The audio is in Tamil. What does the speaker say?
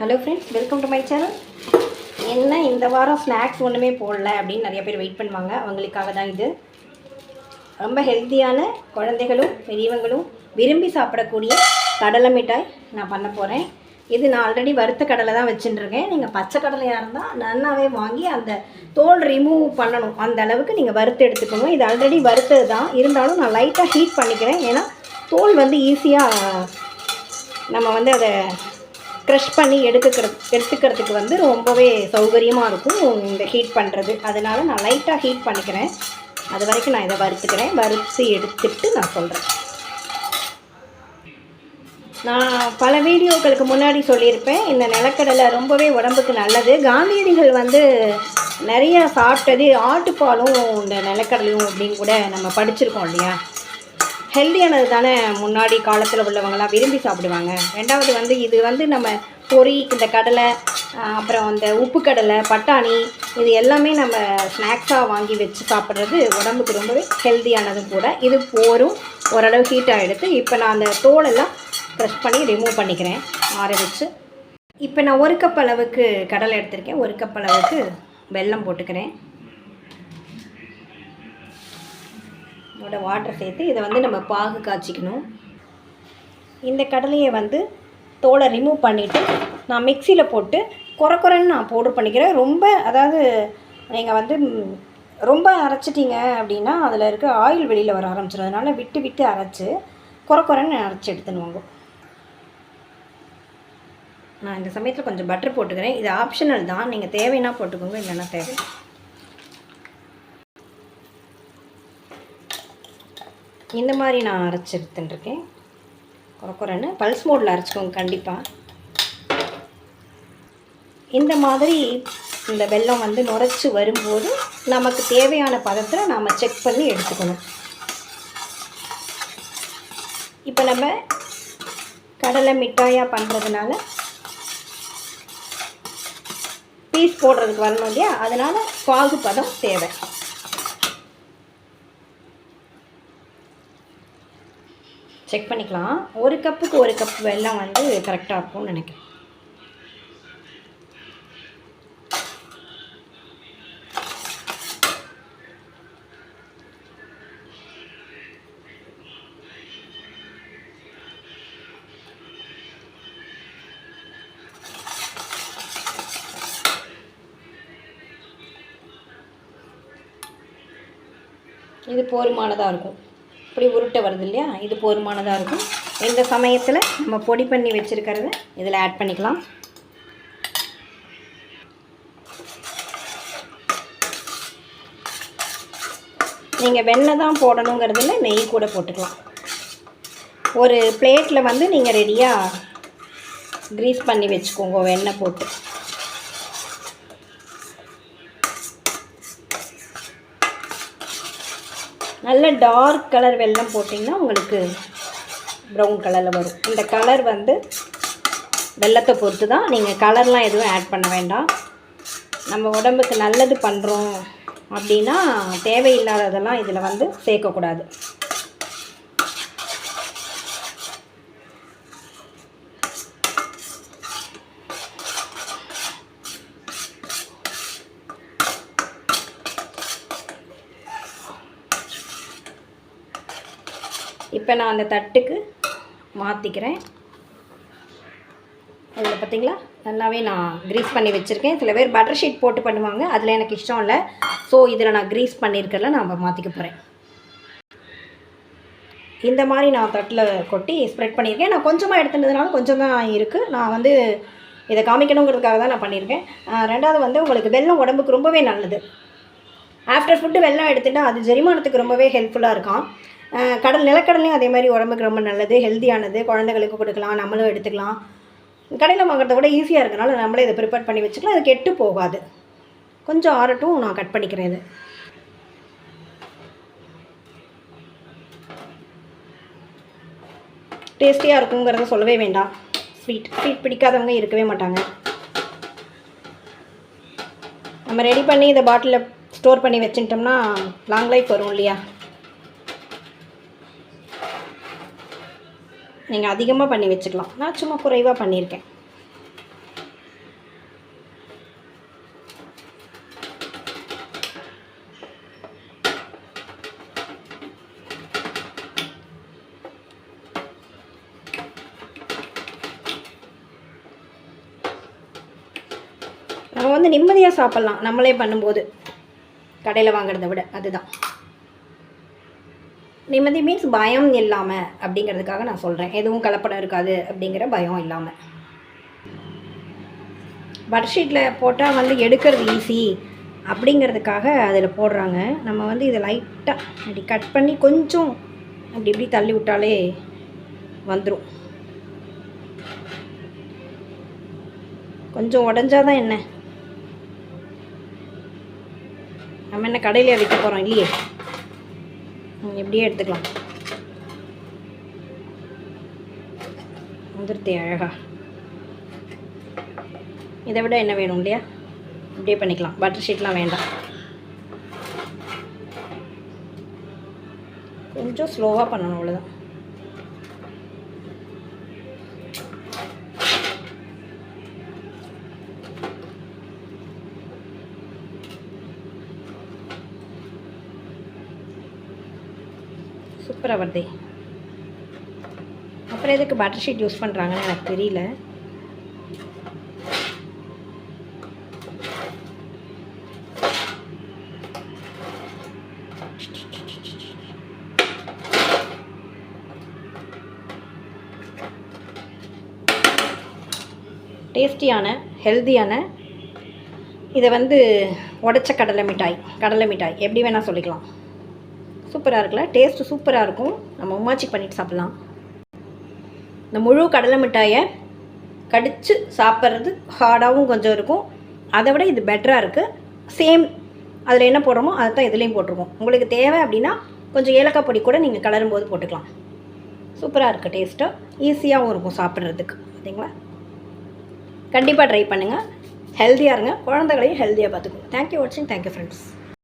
Hello friends, welcome to my channel. என்ன இந்த வாரம் ஸ்நாக்ஸ் ஒன்றுமே போடல அப்படின்னு நிறைய பேர் வெயிட் பண்ணுவாங்க. அவங்களுக்காக தான் இது. ரொம்ப ஹெல்த்தியான, குழந்தைகளும் பெரியவங்களும் விரும்பி சாப்பிடக்கூடிய கடலை மிட்டாய் நான் பண்ண போகிறேன். இது நான் ஆல்ரெடி வறுத்த கடலை தான் வச்சுட்டுருக்கேன். நீங்கள் பச்சை கடலையாக இருந்தால் நல்லாவே வாங்கி அந்த தோல் ரிமூவ் பண்ணணும். அந்த அளவுக்கு நீங்கள் வறுத்து எடுத்துக்கணும். இது ஆல்ரெடி வறுத்தது தான், இருந்தாலும் நான் லைட்டாக ஹீட் பண்ணிக்கிறேன். ஏன்னா தோல் வந்து ஈஸியாக நம்ம அதை க்ரஷ் பண்ணி எடுத்துக்கிறதுக்கு ரொம்பவே சௌகரியமாக இருக்கும் இந்த ஹீட் பண்ணுறது. அதனால் நான் லைட்டாக ஹீட் பண்ணிக்கிறேன். அது வரைக்கும் நான் இதை வறுத்துக்கிறேன். வறுத்து எடுத்துட்டு நான் சொல்கிறேன். நான் பல வீடியோக்களுக்கு முன்னாடி சொல்லியிருப்பேன், இந்த நிலக்கடலை ரொம்பவே உடம்புக்கு நல்லது. காந்தியடிகள் நிறையா சாப்பிட்டது ஆட்டுப்பாலும் இந்த நிலக்கடலையும் அப்படின்னு கூட நம்ம படிச்சிருக்கோம் இல்லையா. ஹெல்த்தியானது தானே முன்னாடி காலத்தில் உள்ளவங்களாம் விரும்பி சாப்பிடுவாங்க. ரெண்டாவது இது நம்ம பொரி, இந்த கடலை, அப்புறம் அந்த உப்பு கடலை, பட்டாணி, இது எல்லாமே நம்ம ஸ்நாக்ஸாக வாங்கி வச்சு சாப்பிட்றது உடம்புக்கு ரொம்பவே ஹெல்த்தியானதும் கூட. இது போரும் ஓரளவு ஹீட்டாக எடுத்து இப்போ நான் அந்த தோலெல்லாம் க்ரஷ் பண்ணி ரிமூவ் பண்ணிக்கிறேன் ஆற வச்சு. இப்போ நான் 1 கப் அளவுக்கு கடலை எடுத்திருக்கேன். 1 கப் அளவுக்கு வெல்லம் போட்டுக்கிறேன். இதோட வாட்டர் சேர்த்து இதை நம்ம பாகு காய்ச்சிக்கணும். இந்த கடலையை தோலை ரிமூவ் பண்ணிவிட்டு நான் மிக்சியில் போட்டு குறைன்னு நான் பவுடர் பண்ணிக்கிறேன். நீங்கள் ரொம்ப அரைச்சிட்டிங்க அப்படின்னா அதில் இருக்க ஆயில் வெளியில் வர ஆரம்பிச்சிடும். அதனால் விட்டு அரைச்சி குறைன்னு அரைச்சி எடுத்துனுவாங்க. நான் இந்த சமயத்தில் கொஞ்சம் பட்டர் போட்டுக்கிறேன். இது ஆப்ஷனல் தான், நீங்கள் தேவைன்னா போட்டுக்கோங்க, இல்லைன்னா தேவை. இந்த மாதிரி நான் அரைச்சி எடுத்துட்டுருக்கேன். குறைன்னு பல்ஸ் மோடில் அரைச்சிக்கோங்க கண்டிப்பாக. இந்த மாதிரி இந்த வெல்லம் நுரைச்சி வரும்போது நமக்கு தேவையான பதத்தில் நாம் செக் பண்ணி எடுத்துக்கணும். இப்போ நம்ம கடலை மிட்டாயாக பண்ணுறதுனால பீஸ் போடுறதுக்கு வரணும் இல்லையா, அதனால் பாகு பதம் தேவை. செக் பண்ணிக்கலாம். 1 கப்புக்கு 1 கப் வெல்லம் கரெக்டாக இருக்கும்னு நினைக்கிறேன். இது போதுமானதாக இருக்கும். இப்படி உருட்டை வருது இல்லையா, இது போதுமானதாக இருக்கும். இந்த சமயத்தில் நம்ம பொடி பண்ணி வச்சுருக்கிறத இதில் ஆட் பண்ணிக்கலாம். நீங்கள் வெண்ணெய் தான் போடணுங்கிறதுல நெய் கூட போட்டுக்கலாம். ஒரு பிளேட்டில் நீங்கள் ரெடியாக க்ரீஸ் பண்ணி வச்சுக்கோங்க வெண்ணெய் போட்டு. நல்ல டார்க் கலர் வெல்லம் போட்டிங்கன்னா உங்களுக்கு ப்ரௌன் கலரில் வரும். இந்த கலர் வெல்லத்தை பொறுத்து தான். நீங்கள் கலர்லாம் எதுவும் ஆட் பண்ண வேண்டாம். நம்ம உடம்புக்கு நல்லது பண்ணுறோம் அப்படின்னா தேவையில்லாததெல்லாம் இதில் சேர்க்கக்கூடாது. இப்போ நான் அந்த தட்டுக்கு மாற்றிக்கிறேன். அதில் பார்த்திங்களா நல்லாவே நான் க்ரீஸ் பண்ணி வச்சுருக்கேன். சில பேர் பட்டர் ஷீட் போட்டு பண்ணுவாங்க, அதில் எனக்கு இஷ்டம் இல்லை. ஸோ இதில் நான் க்ரீஸ் பண்ணியிருக்கல நான் மாற்றிக்க போகிறேன். இந்த மாதிரி நான் தட்டில் கொட்டி ஸ்ப்ரெட் பண்ணியிருக்கேன். நான் கொஞ்சமாக எடுத்துனதுனால கொஞ்சம் தான் இருக்குது. நான் இதை காமிக்கணுங்கிறதுக்காக தான் நான் பண்ணியிருக்கேன். ரெண்டாவது உங்களுக்கு வெல்லம் உடம்புக்கு ரொம்பவே நல்லது. ஆஃப்டர் ஃபுட்டு வெல்லம் எடுத்துட்டால் அது செரிமானத்துக்கு ரொம்பவே ஹெல்ப்ஃபுல்லாக இருக்கும். நிலக்கடலையும் அதே மாதிரி உடம்புக்கு ரொம்ப நல்லது, ஹெல்த்தியானது. குழந்தைகளுக்கு கொடுக்கலாம், நம்மளும் எடுத்துக்கலாம். கடையில் வாங்குறத விட ஈஸியாக இருக்கனால நம்மளே இதை ப்ரிப்பேர் பண்ணி வச்சுக்கலாம். அது கெட்டு போகாது. கொஞ்சம் ஆறட்டும், நான் கட் பண்ணிக்கிறேன். இது டேஸ்டியாக இருக்குங்கிறத சொல்லவே வேண்டாம். ஸ்வீட் பிடிக்காதவங்க இருக்கவே மாட்டாங்க. நம்ம ரெடி பண்ணி இதை பாட்டிலில் ஸ்டோர் பண்ணி வச்சுட்டோம்னா லாங் லைஃப் வரும் இல்லையா. நீங்கள் அதிகமாக பண்ணி வச்சுக்கலாம். நான் சும்மா குறைவாக பண்ணியிருக்கேன். நம்ம வந்து நிம்மதியாக சாப்பிட்லாம் நம்மளே பண்ணும்போது, கடையில் வாங்குறத விட. அதுதான் நிம்மதி மீன்ஸ் பயம் இல்லாமல் அப்படிங்கிறதுக்காக நான் சொல்கிறேன். எதுவும் கலப்படம் இருக்காது அப்படிங்கிற பயம் இல்லாமல். பட்ஷீட்டில் போட்டால் வந்து எடுக்கிறது ஈஸி அப்படிங்கிறதுக்காக அதில் போடுறாங்க. நம்ம வந்து இதை லைட்டாக அப்படி கட் பண்ணி கொஞ்சம் அப்படி இப்படி தள்ளி விட்டாலே வந்துடும். கொஞ்சம் உடஞ்சாதான் என்ன, நம்ம என்ன கடையிலே விற்க போகிறோம் இல்லையே, எப்படியே எடுத்துக்கலாம். வந்துருத்தே அழகா. இதை விட என்ன வேணும் இல்லையா, இப்படியே பண்ணிக்கலாம். பட்டர் ஷீட்லாம் வேண்டாம். கொஞ்சம் ஸ்லோவாக பண்ணணும், அவ்வளோதான். சூப்பராக வருதே. அப்புறம் எதுக்கு பட்டர் ஷீட் யூஸ் பண்ணுறாங்கன்னு எனக்கு தெரியல. டேஸ்டியான ஹெல்த்தியான இதை வந்து உடச்ச கடலை மிட்டாய் எப்படி வேணால் சொல்லிக்கலாம். சூப்பராக இருக்குல்ல, டேஸ்ட்டு சூப்பராக இருக்கும். நம்ம உமாச்சி பண்ணிட்டு சாப்பிட்லாம். இந்த முழு கடலை மிட்டாயை கடித்து சாப்பிட்றது ஹார்டாகவும் கொஞ்சம் இருக்கும். அதை விட இது பெட்டராக இருக்குது. சேம் அதில் என்ன போடுறோமோ அதை தான் இதுலேயும் போட்டிருக்கோம். உங்களுக்கு தேவை அப்படின்னா கொஞ்சம் ஏலக்காய் பொடி கூட நீங்கள் கலரும் போது போட்டுக்கலாம். சூப்பராக இருக்குது, டேஸ்ட்டாக ஈஸியாகவும் இருக்கும் சாப்பிட்றதுக்கு. பார்த்தீங்களா? கண்டிப்பாக ட்ரை பண்ணுங்கள். ஹெல்த்தியாக இருங்க, குழந்தைகளையும் ஹெல்த்தியாக பார்த்துக்கோங்க. தேங்க்யூ வாட்சிங். Thank you friends.